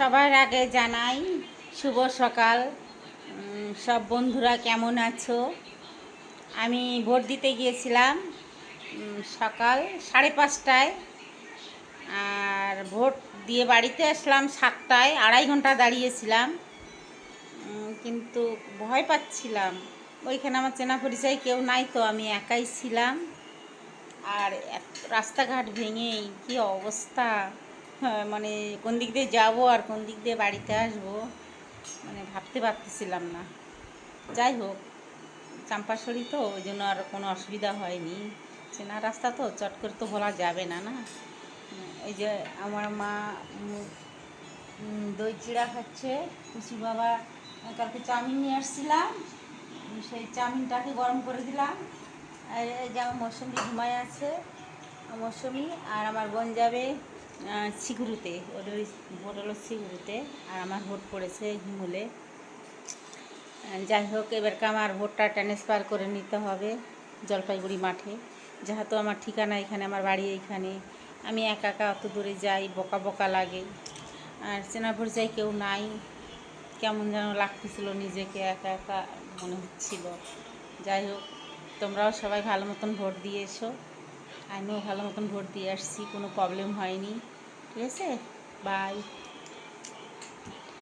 সবার আগে জানাই শুভ সকাল। সব বন্ধুরা কেমন আছো? আমি ভোট দিতে গিয়েছিলাম সকাল 5:30টায়, আর ভোট দিয়ে বাড়িতে আসলাম 7টায়। 2.5 ঘন্টা দাঁড়িয়েছিলাম, কিন্তু ভয় পাচ্ছিলাম। ওইখানে আমার চেনা পরিচয় কেউ নাই, তো আমি একাই ছিলাম। আর রাস্তাঘাট ভেঙেই কি অবস্থা! হ্যাঁ, মানে কোন দিক দিয়ে যাবো আর কোন দিক দিয়ে বাড়িতে আসবো, মানে ভাবতে পারতেছিলাম না। যাই হোক, চাম্পাশড়ি তো, ওই জন্য আর কোনো অসুবিধা হয়নি। চেনা রাস্তা তো, চট করে তো বলা যাবে না না। এই যে আমার মা দই চিড়া খাচ্ছে। কুচি বাবা কালকে চাউমিন নিয়ে আসছিলাম, সেই চাউমিনটাকে গরম করে দিলাম। আর এই যে আমার মৌসুমি ঘুমায় আছে, মৌসুমি। আর আমার বোন যাবে সিগুরুতে, ওদের ভোট হলো সিগুরুতে, আর আমার ভোট পড়েছে হিমুলে। যাই হোক, এবারকে আমার ভোটটা ট্রান্সফার করে নিতে হবে জলপাইগুড়ি মাঠে, যেহেতু আমার ঠিকানা এখানে, আমার বাড়ি এইখানে। আমি একা একা অত দূরে যাই, বকা বকা লাগে, আর চেনা পরিচয় কেউ নাই। কেমন যেন লাগতেছিল, নিজেকে একা একা মনে হচ্ছিল। যাই হোক, তোমরাও সবাই ভালো মতন ভোট দিয়ে এসো। আমিও ভালো মতন ভোট দিয়ে আসছি, কোনো প্রবলেম হয়নি। ঠিক আছে, বাই।